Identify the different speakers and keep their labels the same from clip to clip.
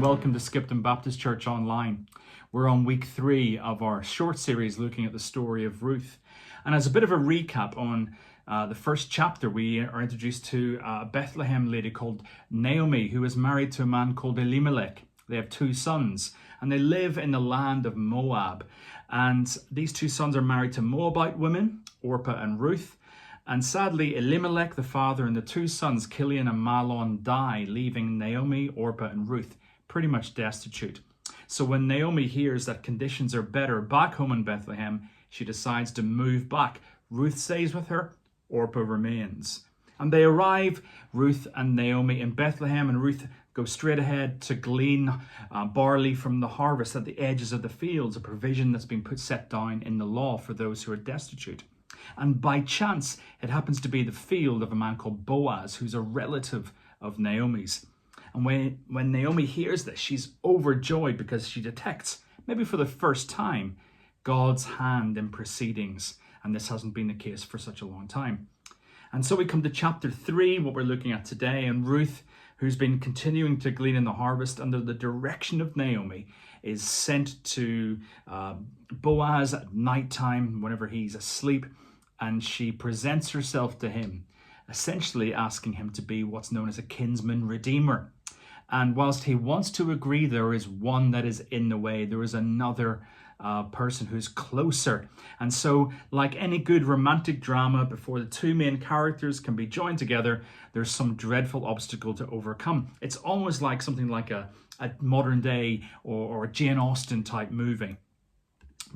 Speaker 1: welcome to Skipton Baptist Church Online. We're on week 3 of our short series looking at the story of Ruth. And as a bit of a recap on the first chapter, we are introduced to a Bethlehem lady called Naomi, who is married to a man called Elimelech. They have 2 sons, and they live in the land of Moab. And these 2 sons are married to Moabite women, Orpah and Ruth. And sadly, Elimelech, the father, and the 2 sons, Kilian and Mahlon, die, leaving Naomi, Orpah, and Ruth pretty much destitute. So when Naomi hears that conditions are better back home in Bethlehem, she decides to move back. Ruth stays with her, Orpah remains. And they arrive, Ruth and Naomi, in Bethlehem, and Ruth goes straight ahead to glean barley from the harvest at the edges of the fields, a provision that's been set down in the law for those who are destitute. And by chance, it happens to be the field of a man called Boaz, who's a relative of Naomi's. And when Naomi hears this, she's overjoyed because she detects, maybe for the first time, God's hand in proceedings. And this hasn't been the case for such a long time. And so we come to chapter 3, what we're looking at today. And Ruth, who's been continuing to glean in the harvest under the direction of Naomi, is sent to Boaz at nighttime, whenever he's asleep. And she presents herself to him, essentially asking him to be what's known as a kinsman redeemer. And whilst he wants to agree, there is one that is in the way. There is another person who's closer. And so, like any good romantic drama, before the 2 main characters can be joined together, there's some dreadful obstacle to overcome. It's almost like something like a modern day or a Jane Austen type movie.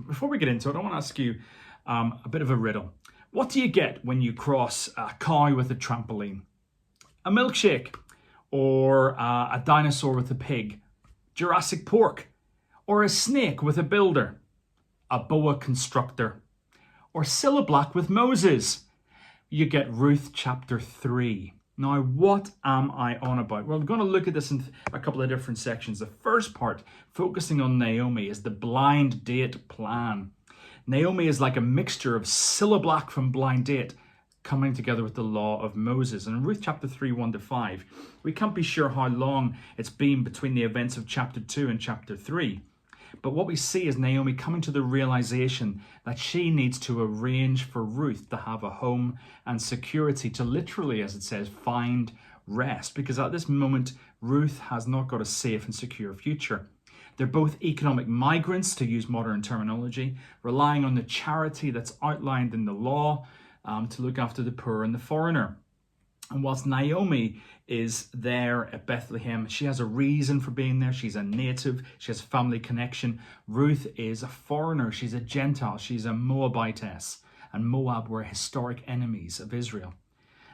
Speaker 1: Before we get into it, I want to ask you a bit of a riddle. What do you get when you cross a cow with a trampoline? A milkshake? Or a dinosaur with a pig? Jurassic Pork? Or a snake with a builder? A boa constructor? Or Cilla Black with Moses? You get Ruth chapter 3. Now, what am I on about? Well, we're going to look at this in a couple of different sections. The first part, focusing on Naomi, is the blind date plan. Naomi is like a mixture of Cilla Black from Blind Date coming together with the law of Moses. And in Ruth chapter 3, 1-5, we can't be sure how long it's been between the events of chapter 2 and chapter 3. But what we see is Naomi coming to the realization that she needs to arrange for Ruth to have a home and security, to literally, as it says, find rest. Because at this moment, Ruth has not got a safe and secure future. They're both economic migrants, to use modern terminology, relying on the charity that's outlined in the law to look after the poor and the foreigner. And whilst Naomi is there at Bethlehem, she has a reason for being there. She's a native. She has family connection. Ruth is a foreigner. She's a Gentile. She's a Moabitess. And Moab were historic enemies of Israel.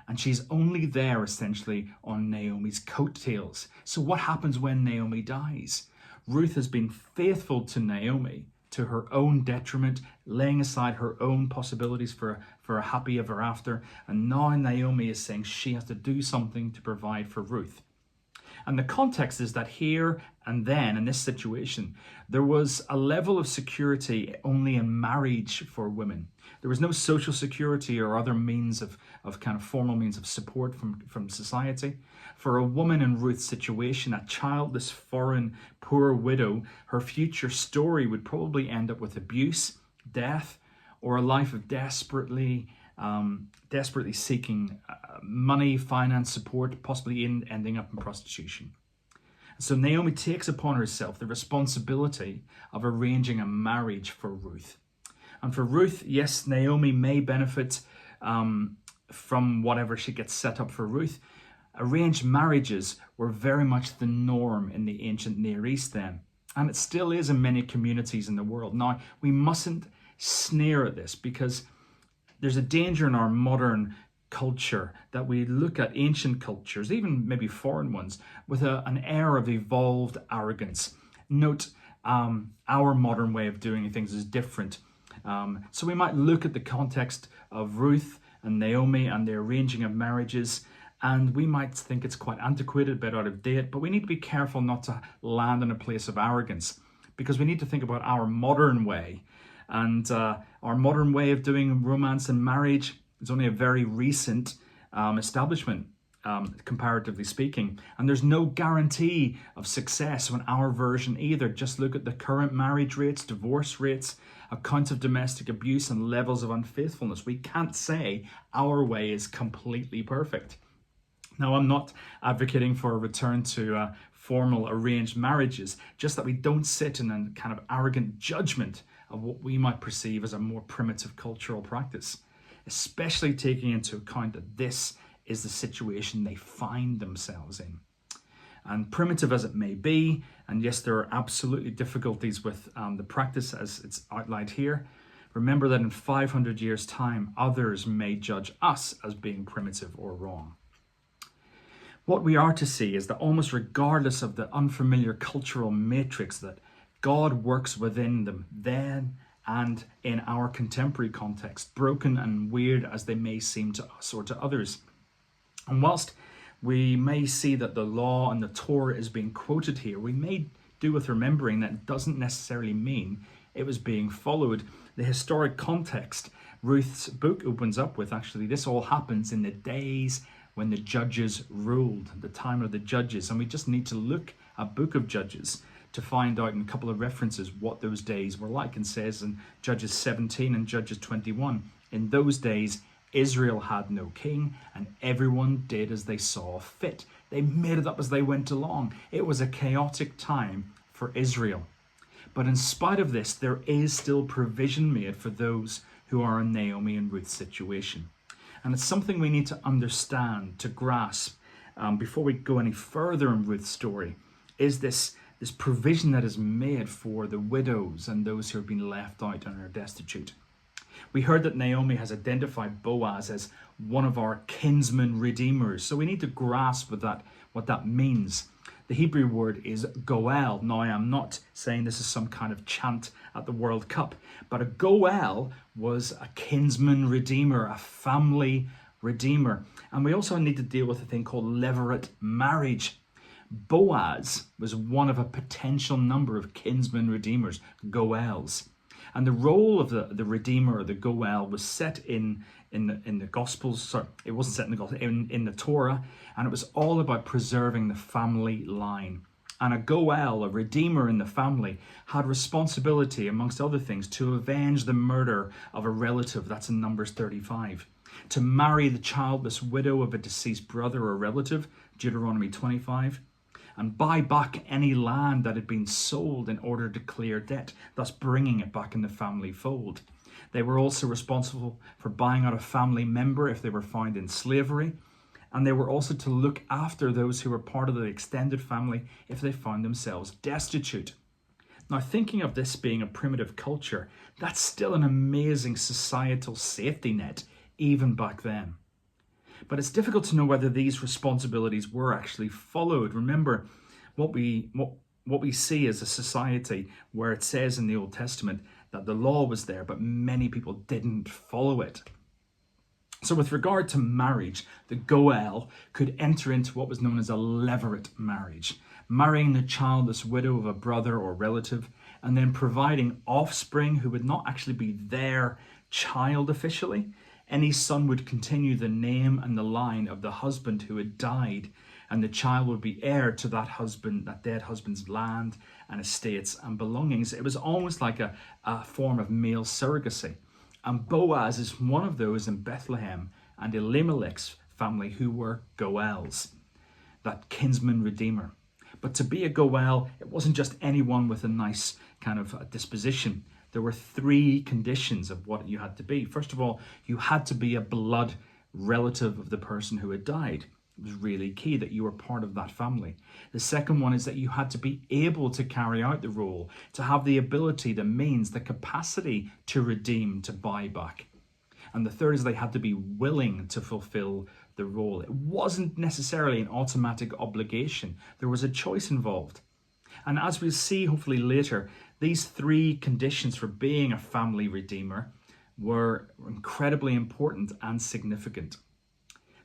Speaker 1: And she's only there essentially on Naomi's coattails. So what happens when Naomi dies? Ruth has been faithful to Naomi to her own detriment, laying aside her own possibilities for a happy ever after. And now Naomi is saying she has to do something to provide for Ruth. And the context is that here and then, in this situation, there was a level of security only in marriage for women. There was no social security or other means of kind of formal means of support from society. For a woman in Ruth's situation, a childless, foreign, poor widow, her future story would probably end up with abuse, death, or a life of desperately seeking money, finance, support, possibly ending up in prostitution. So Naomi takes upon herself the responsibility of arranging a marriage for Ruth. And for Ruth, yes, Naomi may benefit from whatever she gets set up for Ruth. Arranged marriages were very much the norm in the ancient Near East then. And it still is in many communities in the world. Now, we mustn't sneer at this, because there's a danger in our modern culture that we look at ancient cultures, even maybe foreign ones, with an air of evolved arrogance. Note, our modern way of doing things is different. So we might look at the context of Ruth and Naomi and the arranging of marriages, and we might think it's quite antiquated, a bit out of date, but we need to be careful not to land in a place of arrogance, because we need to think about our modern way. And our modern way of doing romance and marriage is only a very recent establishment. comparatively speaking. And there's no guarantee of success on our version either. Just look at the current marriage rates, divorce rates, accounts of domestic abuse, and levels of unfaithfulness. We can't say our way is completely perfect. Now, I'm not advocating for a return to formal arranged marriages, just that we don't sit in a kind of arrogant judgment of what we might perceive as a more primitive cultural practice, especially taking into account that this is the situation they find themselves in. And primitive as it may be, and yes, there are absolutely difficulties with the practice as it's outlined here, remember that in 500 years' time, others may judge us as being primitive or wrong. What we are to see is that almost regardless of the unfamiliar cultural matrix, that God works within them then and in our contemporary context, broken and weird as they may seem to us or to others. And whilst we may see that the law and the Torah is being quoted here, we may do with remembering that it doesn't necessarily mean it was being followed. The historic context Ruth's book opens up with, actually, this all happens in the days when the judges ruled, the time of the judges. And we just need to look at Book of Judges to find out in a couple of references what those days were like. And says in Judges 17 and Judges 21, in those days, Israel had no king, and everyone did as they saw fit. They made it up as they went along. It was a chaotic time for Israel. But in spite of this, there is still provision made for those who are in Naomi and Ruth's situation. And it's something we need to understand, to grasp, before we go any further in Ruth's story, is this provision that is made for the widows and those who have been left out and are destitute. We heard that Naomi has identified Boaz as one of our kinsman redeemers. So we need to grasp what that means. The Hebrew word is goel. Now, I'm not saying this is some kind of chant at the World Cup, but a goel was a kinsman redeemer, a family redeemer. And we also need to deal with a thing called levirate marriage. Boaz was one of a potential number of kinsman redeemers, goels. And the role of the redeemer, or the goel, was set in the Gospels. Sorry, it wasn't set in the Gospels, in the Torah, and it was all about preserving the family line. And a goel, a redeemer in the family, had responsibility, amongst other things, to avenge the murder of a relative. That's in Numbers 35. To marry the childless widow of a deceased brother or relative, Deuteronomy 25. And buy back any land that had been sold in order to clear debt, thus bringing it back in the family fold. They were also responsible for buying out a family member if they were found in slavery, and they were also to look after those who were part of the extended family if they found themselves destitute. Now, thinking of this being a primitive culture, that's still an amazing societal safety net, even back then. But it's difficult to know whether these responsibilities were actually followed. Remember, what we see as a society where it says in the Old Testament that the law was there, but many people didn't follow it. So with regard to marriage, the goel could enter into what was known as a levirate marriage, marrying the childless widow of a brother or relative, and then providing offspring who would not actually be their child officially. Any son would continue the name and the line of the husband who had died, and the child would be heir to that dead husband's land and estates and belongings. It was almost like a form of male surrogacy. And Boaz is one of those in Bethlehem and Elimelech's family who were goels, that kinsman redeemer. But to be a goel, it wasn't just anyone with a nice kind of disposition. There were three conditions of what you had to be. First of all, you had to be a blood relative of the person who had died. It was really key that you were part of that family. The second one is that you had to be able to carry out the role, to have the ability, the means, the capacity to redeem, to buy back. And the third is they had to be willing to fulfill the role. It wasn't necessarily an automatic obligation. There was a choice involved. And as we'll see hopefully later, these three conditions for being a family redeemer were incredibly important and significant.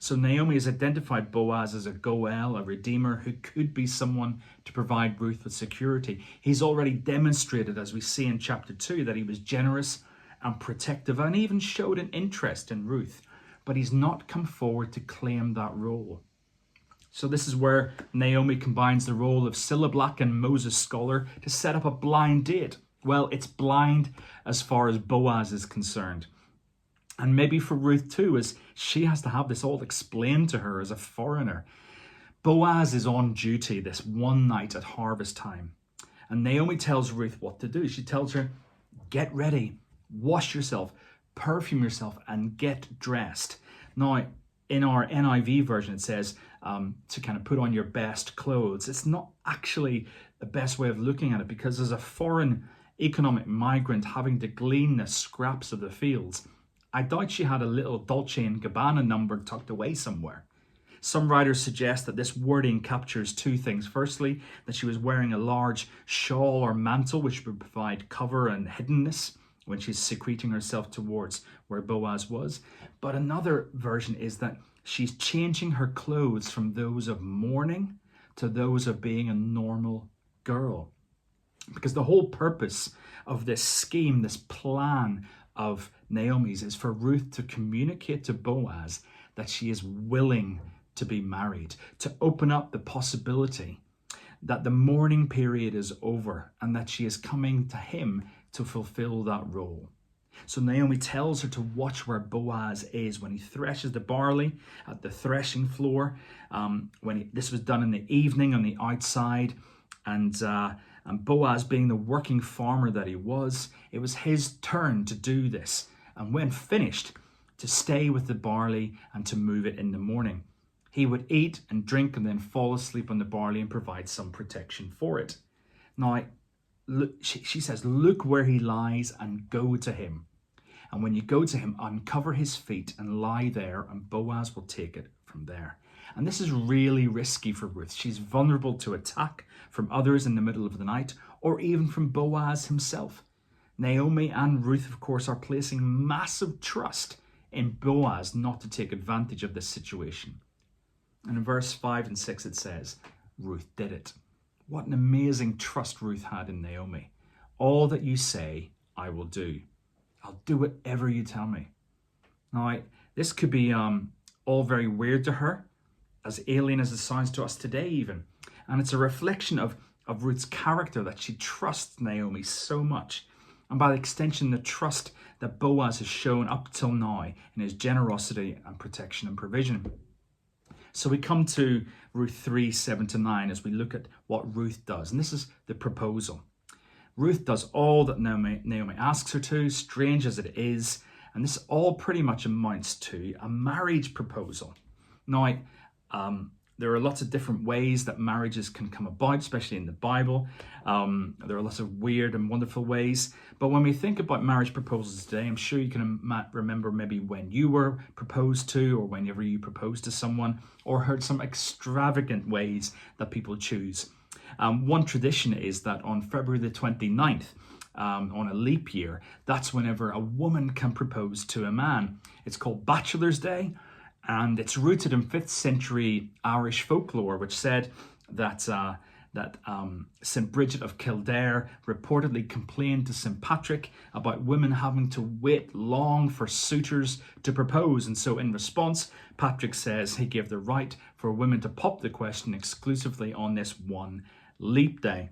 Speaker 1: So Naomi has identified Boaz as a goel, a redeemer who could be someone to provide Ruth with security. He's already demonstrated, as we see in chapter 2, that he was generous and protective and even showed an interest in Ruth. But he's not come forward to claim that role. So this is where Naomi combines the role of Cilla Black and Moses scholar to set up a blind date. Well, it's blind as far as Boaz is concerned. And maybe for Ruth too, as she has to have this all explained to her as a foreigner. Boaz is on duty this one night at harvest time. And Naomi tells Ruth what to do. She tells her, get ready, wash yourself, perfume yourself, and get dressed. Now, in our NIV version, it says to kind of put on your best clothes. It's not actually the best way of looking at it, because as a foreign economic migrant having to glean the scraps of the fields, I doubt she had a little Dolce & Gabbana number tucked away somewhere. Some writers suggest that this wording captures two things. Firstly, that she was wearing a large shawl or mantle which would provide cover and hiddenness when she's secreting herself towards where Boaz was. But another version is that she's changing her clothes from those of mourning to those of being a normal girl. Because the whole purpose of this scheme, this plan of Naomi's, is for Ruth to communicate to Boaz that she is willing to be married, to open up the possibility that the mourning period is over and that she is coming to him to fulfill that role. So Naomi tells her to watch where Boaz is when he threshes the barley at the threshing floor. This was done in the evening on the outside, and Boaz, being the working farmer that he was, it was his turn to do this. And when finished, to stay with the barley and to move it in the morning. He would eat and drink and then fall asleep on the barley and provide some protection for it. Now, she says, look where he lies and go to him. And when you go to him, uncover his feet and lie there, and Boaz will take it from there. And this is really risky for Ruth. She's vulnerable to attack from others in the middle of the night, or even from Boaz himself. Naomi and Ruth, of course, are placing massive trust in Boaz not to take advantage of this situation. And in verse 5 and 6 it says, Ruth did it. What an amazing trust Ruth had in Naomi. All that you say, I will do. I'll do whatever you tell me. Now, this could be all very weird to her, as alien as it sounds to us today even. And it's a reflection of Ruth's character that she trusts Naomi so much. And by extension, the trust that Boaz has shown up till now in his generosity and protection and provision. So we come to Ruth 3, 7-9 as we look at what Ruth does. And this is the proposal. Ruth does all that Naomi asks her to, strange as it is. And this all pretty much amounts to a marriage proposal. Now, there are lots of different ways that marriages can come about, especially in the Bible. There are lots of weird and wonderful ways. But when we think about marriage proposals today, I'm sure you can remember maybe when you were proposed to, or whenever you proposed to someone, or heard some extravagant ways that people choose. One tradition is that on February the 29th, on a leap year, that's whenever a woman can propose to a man. It's called Bachelor's Day. And it's rooted in 5th century Irish folklore, which said that St. Bridget of Kildare reportedly complained to St. Patrick about women having to wait long for suitors to propose. And so in response, Patrick says he gave the right for women to pop the question exclusively on this one leap day.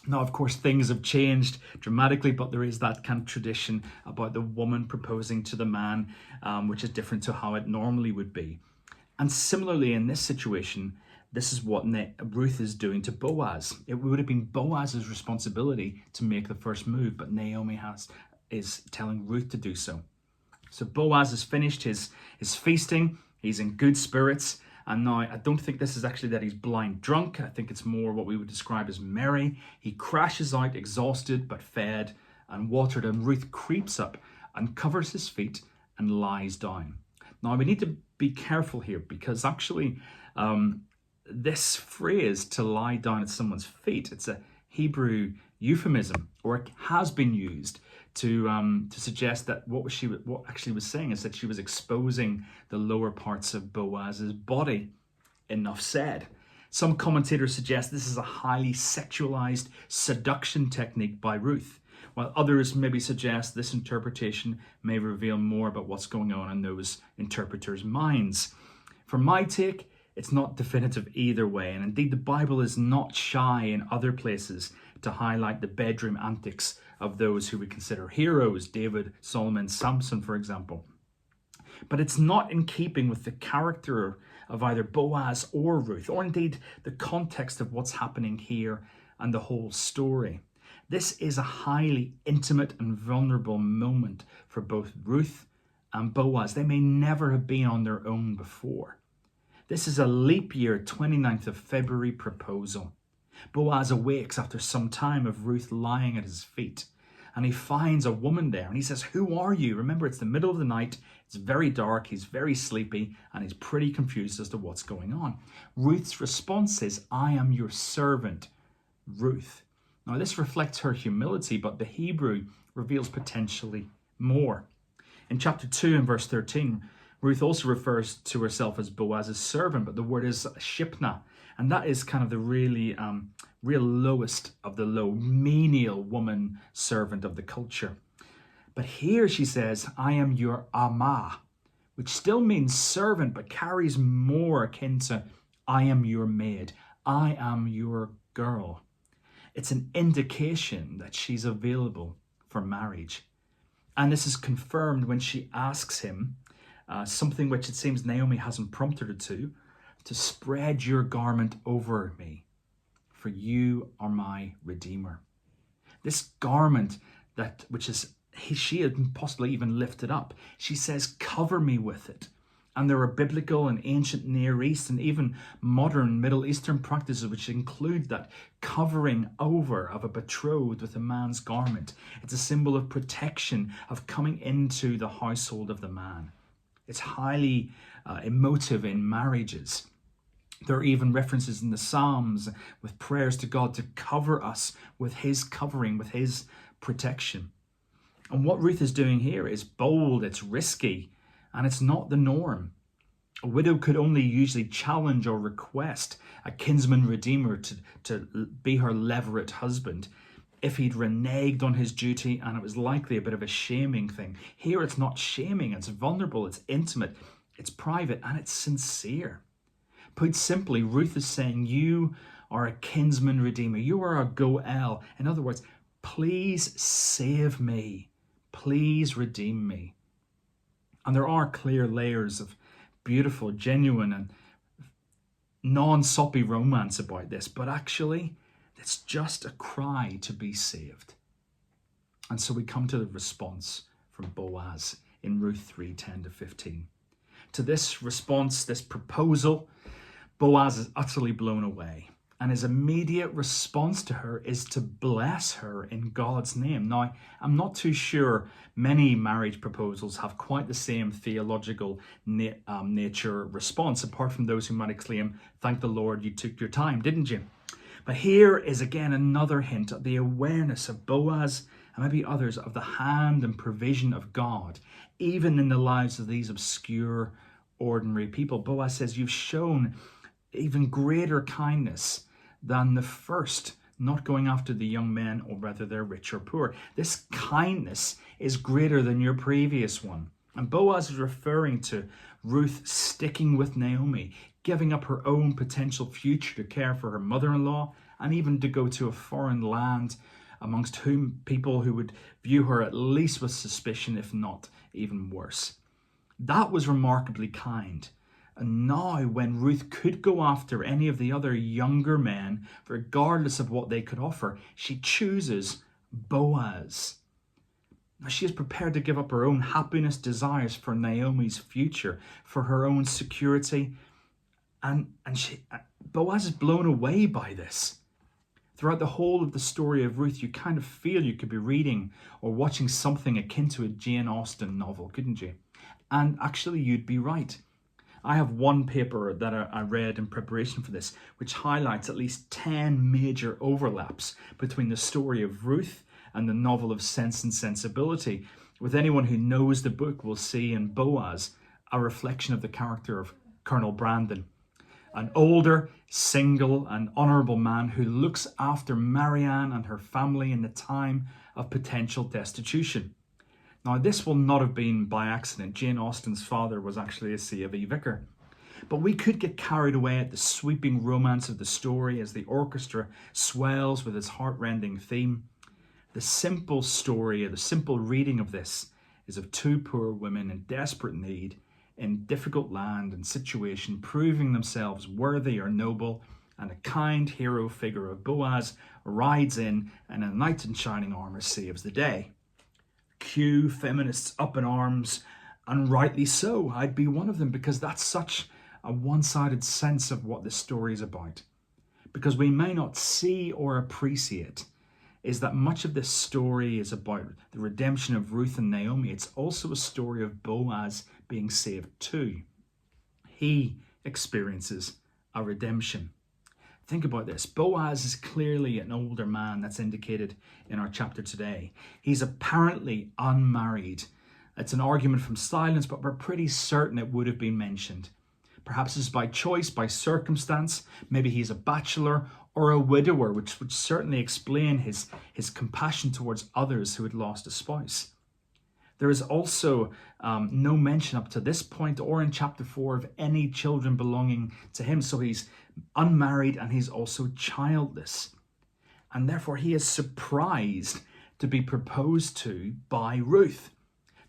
Speaker 1: Now, of course, things have changed dramatically, but there is that kind of tradition about the woman proposing to the man, which is different to how it normally would be. And similarly, in this situation, this is what Ruth is doing to Boaz. It would have been Boaz's responsibility to make the first move, but Naomi is telling Ruth to do so. So Boaz has finished his feasting. He's in good spirits. And now, I don't think this is actually that he's blind drunk. I think it's more what we would describe as merry. He crashes out, exhausted, but fed and watered. And Ruth creeps up and covers his feet and lies down. Now, we need to be careful here, because actually this phrase, to lie down at someone's feet, it's a Hebrew euphemism, or it has been used to suggest that what actually was saying is that she was exposing the lower parts of Boaz's body. Enough said. Some commentators suggest this is a highly sexualized seduction technique by Ruth, while others maybe suggest this interpretation may reveal more about what's going on in those interpreters' minds. For my take, It's not definitive either way. And indeed, the Bible is not shy in other places to highlight the bedroom antics of those who we consider heroes, David, Solomon, Samson, for example. But it's not in keeping with the character of either Boaz or Ruth, or indeed the context of what's happening here and the whole story. This is a highly intimate and vulnerable moment for both Ruth and Boaz. They may never have been on their own before. This is a leap year 29th of February proposal. Boaz awakes after some time of Ruth lying at his feet, and he finds a woman there and he says, "Who are you?" Remember, it's the middle of the night, it's very dark, he's very sleepy, and he's pretty confused as to what's going on. Ruth's response is, "I am your servant, Ruth." Now, this reflects her humility, but the Hebrew reveals potentially more. In chapter 2 and verse 13, Ruth also refers to herself as Boaz's servant, but the word is shipna, and that is kind of the real lowest of the low, menial woman servant of the culture. But here she says, "I am your amah," which still means servant, but carries more akin to "I am your maid," "I am your girl." It's an indication that she's available for marriage. And this is confirmed when she asks him something which it seems Naomi hasn't prompted her to spread your garment over me, for you are my Redeemer. This garment she had possibly even lifted up, she says, "Cover me with it." And there are biblical and ancient Near East and even modern Middle Eastern practices which include that covering over of a betrothed with a man's garment. It's a symbol of protection, of coming into the household of the man. It's highly emotive in marriages. There are even references in the Psalms with prayers to God to cover us with his covering, with his protection. And what Ruth is doing here is bold, it's risky, and it's not the norm. A widow could only usually challenge or request a kinsman redeemer to be her levirate husband if he'd reneged on his duty, and it was likely a bit of a shaming thing. Here it's not shaming, it's vulnerable, it's intimate, it's private, and it's sincere. Put simply, Ruth is saying, you are a kinsman redeemer. You are a goel. In other words, please save me. Please redeem me. And there are clear layers of beautiful, genuine, and non-soppy romance about this, but actually, it's just a cry to be saved. And so we come to the response from Boaz in Ruth 3:10-15. To this response, this proposal, Boaz is utterly blown away. And his immediate response to her is to bless her in God's name. Now, I'm not too sure many marriage proposals have quite the same theological nature response, apart from those who might exclaim, "Thank the Lord you took your time, didn't you?" But here is again another hint at the awareness of Boaz and maybe others of the hand and provision of God, even in the lives of these obscure, ordinary people. Boaz says, "You've shown even greater kindness than the first, not going after the young men, or whether they're rich or poor. This kindness is greater than your previous one." And Boaz is referring to Ruth sticking with Naomi, giving up her own potential future to care for her mother-in-law, and even to go to a foreign land amongst whom people who would view her at least with suspicion, if not even worse. That was remarkably kind. And now, when Ruth could go after any of the other younger men, regardless of what they could offer, she chooses Boaz. Now, she is prepared to give up her own happiness, desires for Naomi's future, for her own security. And Boaz is blown away by this. Throughout the whole of the story of Ruth, you kind of feel you could be reading or watching something akin to a Jane Austen novel, couldn't you? And actually, you'd be right. I have one paper that I read in preparation for this, which highlights at least 10 major overlaps between the story of Ruth and the novel of Sense and Sensibility. With anyone who knows the book will see in Boaz a reflection of the character of Colonel Brandon, an older, single, and honourable man who looks after Marianne and her family in the time of potential destitution. Now, this will not have been by accident. Jane Austen's father was actually a C of E vicar. But we could get carried away at the sweeping romance of the story as the orchestra swells with its heart-rending theme. The simple story, or the simple reading of this, is of two poor women in desperate need, in difficult land and situation, proving themselves worthy or noble, and a kind hero figure of Boaz rides in and a knight in shining armour saves the day. Cue feminists up in arms, and rightly so. I'd be one of them, because that's such a one-sided sense of what this story is about. Because we may not see or appreciate is that much of this story is about the redemption of Ruth and Naomi. It's also a story of Boaz being saved too. He experiences a redemption. Think about this. Boaz is clearly an older man that's indicated in our chapter today. He's apparently unmarried. It's an argument from silence, but we're pretty certain it would have been mentioned. Perhaps it's by choice, by circumstance. Maybe he's a bachelor or a widower, which would certainly explain his compassion towards others who had lost a spouse. There is also no mention up to this point or in chapter 4 of any children belonging to him. So he's unmarried and he's also childless. And therefore he is surprised to be proposed to by Ruth.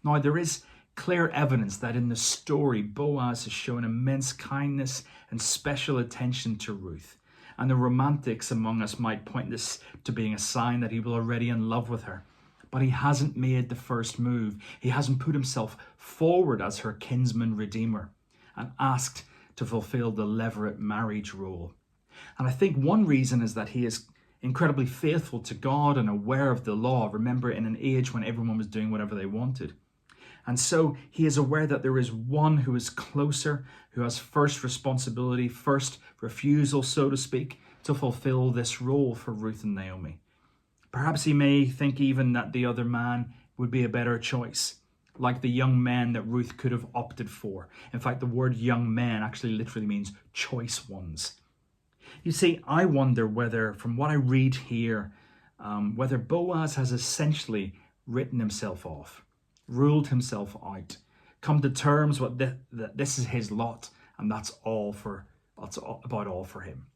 Speaker 1: Now there is clear evidence that in the story Boaz has shown immense kindness and special attention to Ruth. And the romantics among us might point this to being a sign that he was already in love with her. But he hasn't made the first move. He hasn't put himself forward as her kinsman redeemer and asked to fulfill the levirate marriage role. And I think one reason is that he is incredibly faithful to God and aware of the law. Remember, in an age when everyone was doing whatever they wanted. And so he is aware that there is one who is closer, who has first responsibility, first refusal, so to speak, to fulfill this role for Ruth and Naomi. Perhaps he may think even that the other man would be a better choice, like the young men that Ruth could have opted for. In fact, the word young men actually literally means choice ones. You see, I wonder whether, from what I read here, whether Boaz has essentially written himself off, ruled himself out, come to terms with that this is his lot, and that's about all for him.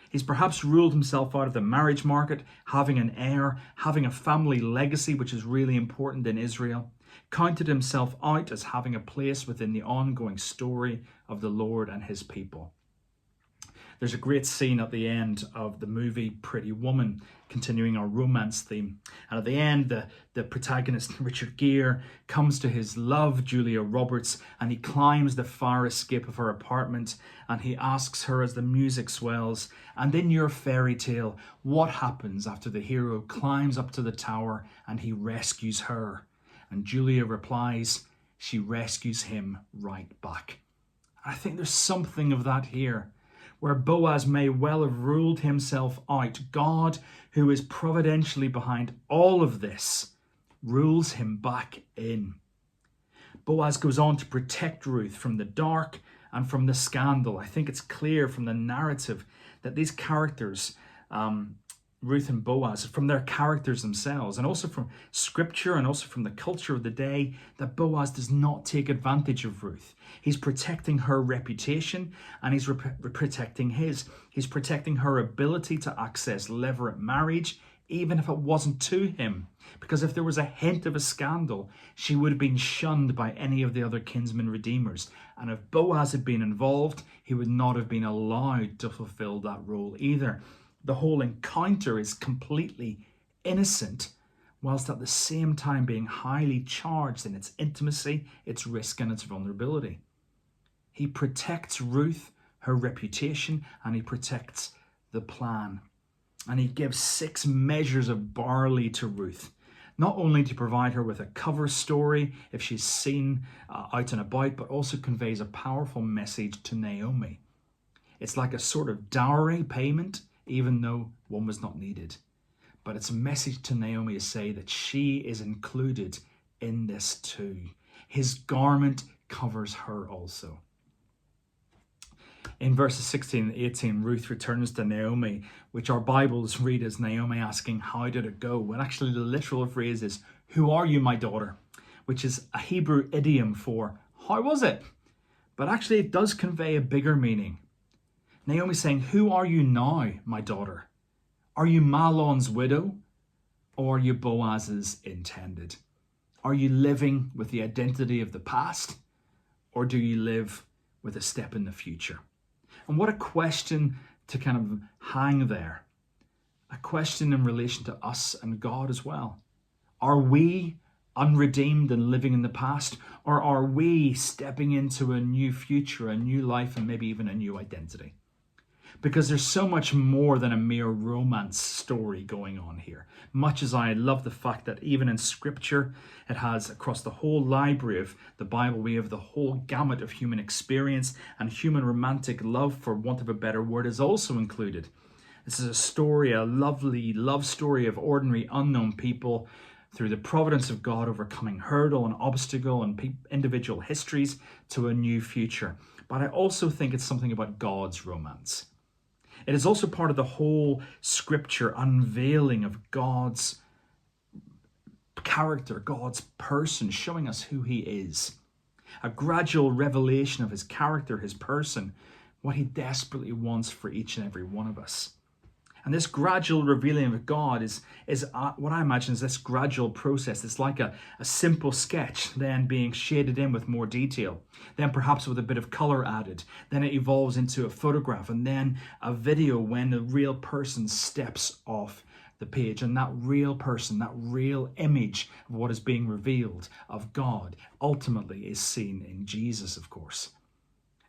Speaker 1: He's perhaps ruled himself out of the marriage market, having an heir, having a family legacy, which is really important in Israel, counted himself out as having a place within the ongoing story of the Lord and his people. There's a great scene at the end of the movie Pretty Woman, continuing our romance theme. And at the end, the protagonist, Richard Gere, comes to his love, Julia Roberts, and he climbs the fire escape of her apartment, and he asks her as the music swells, "And in your fairy tale, what happens after the hero climbs up to the tower and he rescues her?" And Julia replies, "She rescues him right back." I think there's something of that here, where Boaz may well have ruled himself out. God, who is providentially behind all of this, rules him back in. Boaz goes on to protect Ruth from the dark and from the scandal. I think it's clear from the narrative that these characters, Ruth and Boaz, from their characters themselves, and also from scripture and also from the culture of the day, that Boaz does not take advantage of Ruth. He's protecting her reputation, and he's protecting his. He's protecting her ability to access levirate marriage, even if it wasn't to him. Because if there was a hint of a scandal, she would have been shunned by any of the other kinsman redeemers. And if Boaz had been involved, he would not have been allowed to fulfill that role either. The whole encounter is completely innocent, whilst at the same time being highly charged in its intimacy, its risk, and its vulnerability. He protects Ruth, her reputation, and he protects the plan. And he gives 6 measures of barley to Ruth, not only to provide her with a cover story if she's seen out and about, but also conveys a powerful message to Naomi. It's like a sort of dowry payment, even though one was not needed. But it's a message to Naomi to say that she is included in this too. His garment covers her also. In verses 16 and 18, Ruth returns to Naomi, which our Bibles read as Naomi asking, "How did it go?" When actually the literal phrase is, "Who are you, my daughter?" which is a Hebrew idiom for, "How was it?" But actually it does convey a bigger meaning. Naomi's saying, who are you now, my daughter? Are you Mahlon's widow, or are you Boaz's intended? Are you living with the identity of the past, or do you live with a step in the future? And what a question to kind of hang there. A question in relation to us and God as well. Are we unredeemed and living in the past, or are we stepping into a new future, a new life, and maybe even a new identity? Because there's so much more than a mere romance story going on here. Much as I love the fact that even in Scripture, it has across the whole library of the Bible, we have the whole gamut of human experience, and human romantic love, for want of a better word, is also included. This is a story, a lovely love story of ordinary unknown people through the providence of God overcoming hurdle and obstacle and individual histories to a new future. But I also think it's something about God's romance. It is also part of the whole Scripture unveiling of God's character, God's person, showing us who he is. A gradual revelation of his character, his person, what he desperately wants for each and every one of us. And this gradual revealing of God is what I imagine is this gradual process. It's like a simple sketch, then being shaded in with more detail, then perhaps with a bit of color added. Then it evolves into a photograph, and then a video when the real person steps off the page. And that real person, that real image of what is being revealed of God, ultimately is seen in Jesus, of course.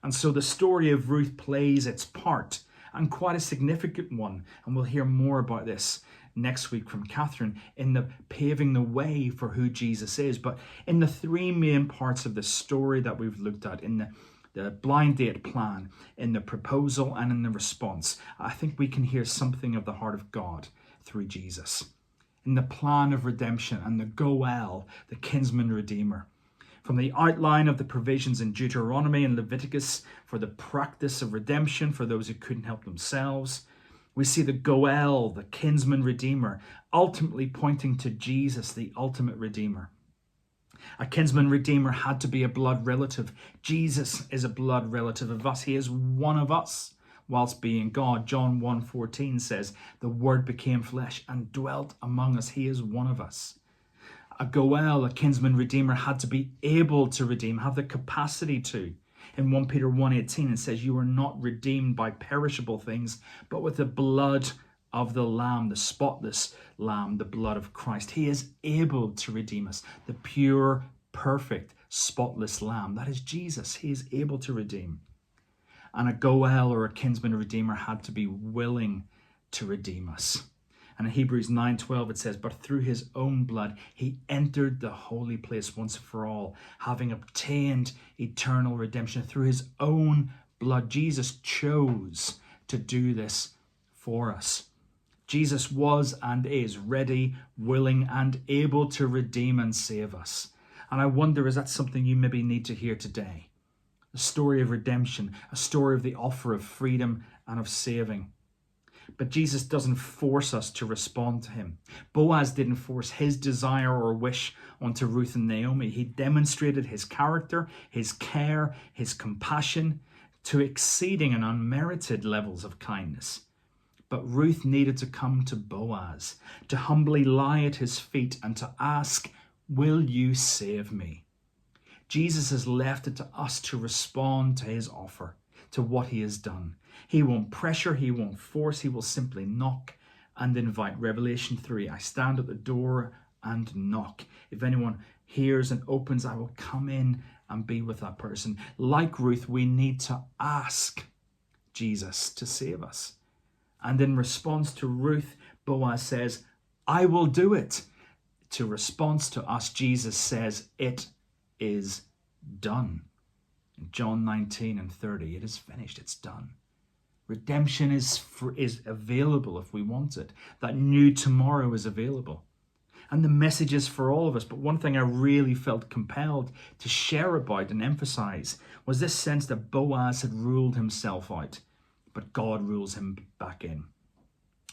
Speaker 1: And so the story of Ruth plays its part, and quite a significant one. And we'll hear more about this next week from Catherine in the paving the way for who Jesus is. But in the three main parts of the story that we've looked at, in the blind date plan, in the proposal, and in the response, I think we can hear something of the heart of God through Jesus. In the plan of redemption and the Goel, the kinsman redeemer. From the outline of the provisions in Deuteronomy and Leviticus for the practice of redemption for those who couldn't help themselves, we see the Goel, the kinsman redeemer, ultimately pointing to Jesus, the ultimate redeemer. A kinsman redeemer had to be a blood relative. Jesus is a blood relative of us. He is one of us whilst being God. John 1:14 says, the Word became flesh and dwelt among us. He is one of us. A Goel, a kinsman redeemer, had to be able to redeem, have the capacity to. In 1 Peter 1:18 it says, you are not redeemed by perishable things, but with the blood of the Lamb, the spotless Lamb, the blood of Christ. He is able to redeem us, the pure, perfect, spotless Lamb. That is Jesus. He is able to redeem. And a Goel, or a kinsman redeemer, had to be willing to redeem us. And in Hebrews 9:12 it says, but through his own blood he entered the holy place once for all, having obtained eternal redemption. Through his own blood, Jesus chose to do this for us. Jesus was and is ready, willing, and able to redeem and save us. And I wonder, is that something you maybe need to hear today? A story of redemption, a story of the offer of freedom and of saving. But Jesus doesn't force us to respond to him. Boaz didn't force his desire or wish onto Ruth and Naomi. He demonstrated his character, his care, his compassion to exceeding and unmerited levels of kindness. But Ruth needed to come to Boaz, to humbly lie at his feet and to ask, will you save me? Jesus has left it to us to respond to his offer, to what he has done. He won't pressure, he won't force, he will simply knock and invite. Revelation 3, I stand at the door and knock. If anyone hears and opens, I will come in and be with that person. Like Ruth, we need to ask Jesus to save us. And in response to Ruth, Boaz says, I will do it. To response to us, Jesus says, it is done. In John 19:30, it is finished, it's done. Redemption is available if we want it. That new tomorrow is available. And the message is for all of us. But one thing I really felt compelled to share about and emphasize was this sense that Boaz had ruled himself out, but God rules him back in.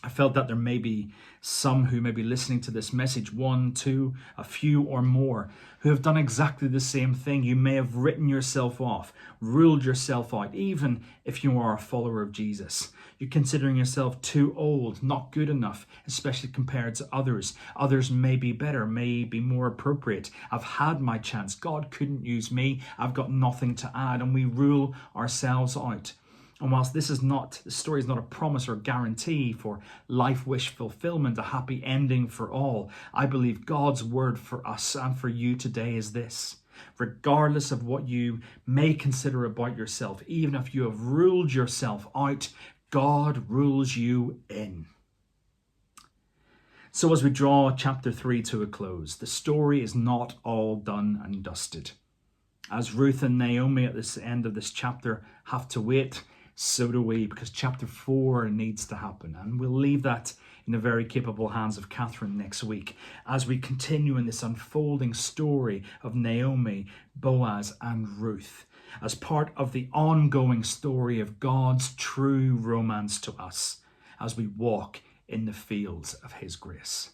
Speaker 1: I felt that there may be some who may be listening to this message, one, two, a few or more, who have done exactly the same thing. You may have written yourself off, ruled yourself out, even if you are a follower of Jesus. You're considering yourself too old, not good enough, especially compared to others. Others may be better, may be more appropriate. I've had my chance. God couldn't use me. I've got nothing to add. And we rule ourselves out. And whilst the story is not a promise or guarantee for life wish fulfillment, a happy ending for all, I believe God's word for us and for you today is this. Regardless of what you may consider about yourself, even if you have ruled yourself out, God rules you in. So as we draw chapter 3 to a close, the story is not all done and dusted. As Ruth and Naomi at this end of this chapter have to wait, so do we, because chapter 4 needs to happen. And we'll leave that in the very capable hands of Catherine next week as we continue in this unfolding story of Naomi, Boaz, and Ruth as part of the ongoing story of God's true romance to us as we walk in the fields of his grace.